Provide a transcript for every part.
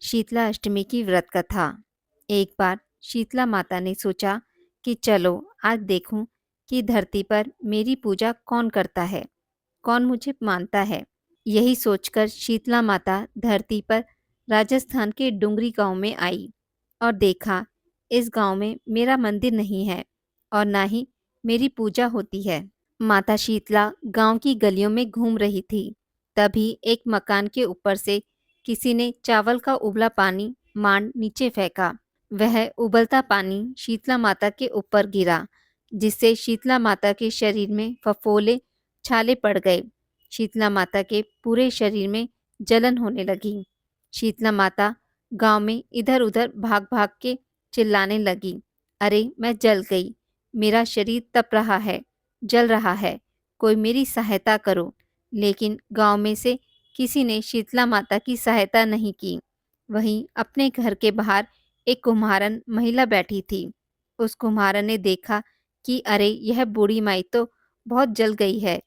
शीतला अष्टमी की व्रत कथा। एक बार शीतला माता ने सोचा कि चलो आज देखूं कि धरती पर मेरी पूजा कौन करता है, कौन मुझे मानता है। यही सोचकर शीतला माता धरती पर राजस्थान के डुंगरी गांव में आई और देखा इस गांव में मेरा मंदिर नहीं है और ना ही मेरी पूजा होती है। माता शीतला गांव की गलियों में घूम रही थी। तभी एक मकान के ऊपर से किसी ने चावल का उबला पानी मांड नीचे फेंका। वह उबलता पानी शीतला माता के ऊपर गिरा, जिससे शीतला माता के शरीर में फफोले छाले पड़ गए। शीतला माता के पूरे शरीर में जलन होने लगी। शीतला माता गांव में इधर उधर भाग भाग के चिल्लाने लगी, अरे मैं जल गई, मेरा शरीर तप रहा है, जल रहा है, कोई मेरी सहायता करो। लेकिन गांव में से किसी ने शीतला माता की सहायता नहीं की। वहीं अपने घर के बाहर एक कुम्हारन महिला बैठी थी। उस कुम्हारन ने देखा कि अरे यह बूढ़ी माई तो बहुत जल गई है,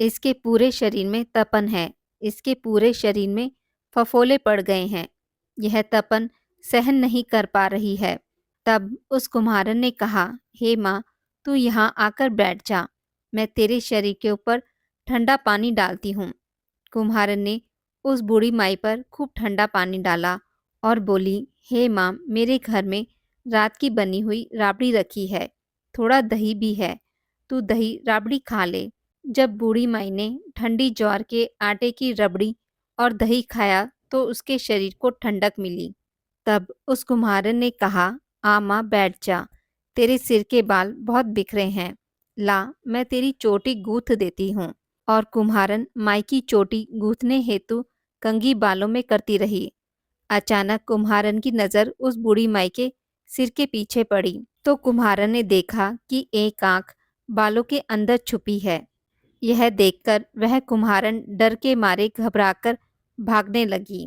इसके पूरे शरीर में तपन है, इसके पूरे शरीर में फफोले पड़ गए हैं, यह तपन सहन नहीं कर पा रही है। तब उस कुम्हारन ने कहा, हे माँ, तू यहाँ आकर बैठ जा, मैं तेरे शरीर के ऊपर ठंडा पानी डालती हूँ। कुम्हारन ने उस बूढ़ी माई पर खूब ठंडा पानी डाला और बोली, हे माँ, मेरे घर में रात की बनी हुई राबड़ी रखी है, थोड़ा दही भी है, तू दही राबड़ी खा ले। जब बूढ़ी माई ने ठंडी ज्वार के आटे की रबड़ी और दही खाया तो उसके शरीर को ठंडक मिली। तब उस कुम्हारन ने कहा, आ माँ बैठ जा, तेरे सिर के बाल बहुत बिखरे हैं, ला मैं तेरी चोटी गूंथ देती हूँ। और कुम्हारन माई की चोटी गूंथने हेतु कंघी बालों में करती रही। अचानक कुम्हारन की नज़र उस बूढ़ी माई के सिर के पीछे पड़ी तो कुम्हारन ने देखा कि एक आंख बालों के अंदर छुपी है। यह देखकर वह कुम्हारन डर के मारे घबराकर भागने लगी।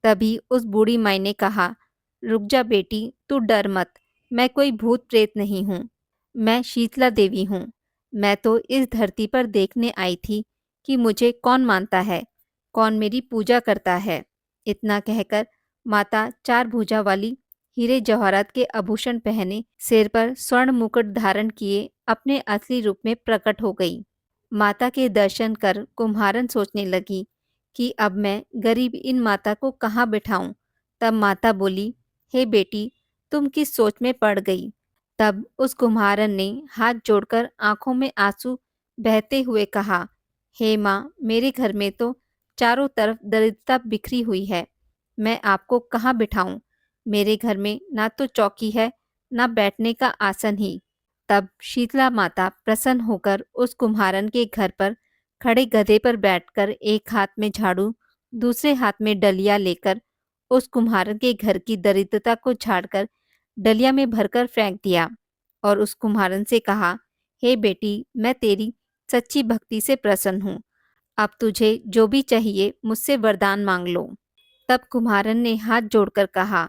तभी उस बूढ़ी माई ने कहा, रुक जा बेटी, तू डर मत, मैं कोई भूत प्रेत नहीं हूँ, मैं शीतला देवी हूँ। मैं तो इस धरती पर देखने आई थी कि मुझे कौन मानता है, कौन मेरी पूजा करता है। इतना कहकर माता चार भुजा वाली हीरे जवाहरात के आभूषण पहने, सिर पर स्वर्ण मुकुट धारण किए अपने असली रूप में प्रकट हो गई। माता के दर्शन कर कुम्हारन सोचने लगी कि अब मैं गरीब इन माता को कहाँ बिठाऊं। तब माता बोली, हे बेटी, तुम किस सोच में पड़ गई। तब उस कुम्हारन ने हाथ जोड़कर आंखों में आंसू बहते हुए कहा, हे माँ, मेरे घर में तो चारों तरफ दरिद्रता बिखरी हुई है, मैं आपको कहाँ बिठाऊं। मेरे घर में ना तो चौकी है, ना बैठने का आसन ही। तब शीतला माता प्रसन्न होकर उस कुम्हारन के घर पर खड़े गधे पर बैठकर एक हाथ में झाड़ू, दूसरे हाथ में डलिया लेकर उस कुम्हारन के घर की दरिद्रता को झाड़कर डलिया में भरकर फेंक दिया और उस कुम्हारन से कहा, हे बेटी, मैं तेरी सच्ची भक्ति से प्रसन्न हूँ, अब तुझे जो भी चाहिए मुझसे वरदान मांग लो। तब कुम्हारन ने हाथ जोड़कर कहा,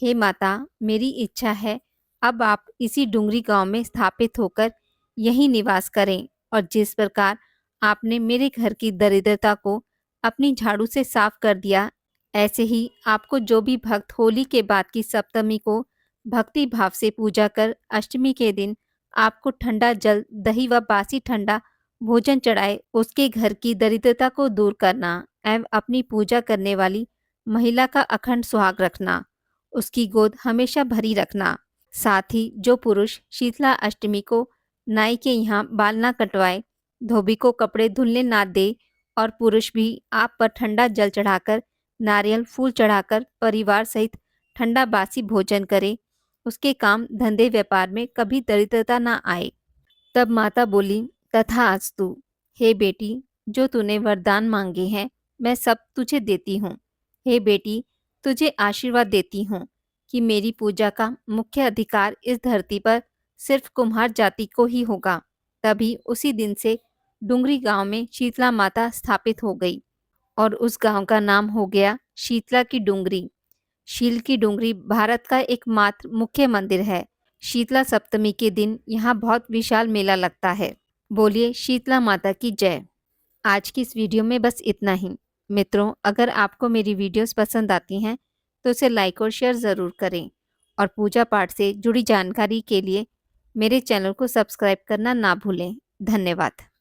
हे माता, मेरी इच्छा है अब आप इसी डुंगरी गांव में स्थापित होकर यहीं निवास करें और जिस प्रकार आपने मेरे घर की दरिद्रता को अपनी झाड़ू से साफ कर दिया, ऐसे ही आपको जो भी भक्त होली के बाद की सप्तमी को भक्ति भाव से पूजा कर अष्टमी के दिन आपको ठंडा जल, दही व बासी ठंडा भोजन चढ़ाए, उसके घर की दरिद्रता को दूर करना एवं अपनी पूजा करने वाली महिला का अखंड सुहाग रखना, उसकी गोद हमेशा भरी रखना। साथ ही जो पुरुष शीतला अष्टमी को नाई के यहाँ बाल ना कटवाए, धोबी को कपड़े धुलने ना दे और पुरुष भी आप पर ठंडा जल चढ़ाकर, नारियल फूल चढ़ाकर परिवार सहित ठंडा बासी भोजन करे, उसके काम धंधे व्यापार में कभी दरिद्रता ना आए। तब माता बोली, तथास्तु। हे बेटी, जो तूने वरदान मांगे हैं मैं सब तुझे देती हूँ। हे बेटी, तुझे आशीर्वाद देती हूँ कि मेरी पूजा का मुख्य अधिकार इस धरती पर सिर्फ कुम्हार जाति को ही होगा। तभी उसी दिन से डुंगरी गांव में शीतला माता स्थापित हो गई और उस गांव का नाम हो गया शीतला की डुंगरी। शील की डुंगरी भारत का एकमात्र मुख्य मंदिर है। शीतला सप्तमी के दिन यहाँ बहुत विशाल मेला लगता है। बोलिए शीतला माता की जय। आज की इस वीडियो में बस इतना ही। मित्रों, अगर आपको मेरी वीडियोस पसंद आती हैं तो उसे लाइक और शेयर ज़रूर करें और पूजा पाठ से जुड़ी जानकारी के लिए मेरे चैनल को सब्सक्राइब करना ना भूलें। धन्यवाद।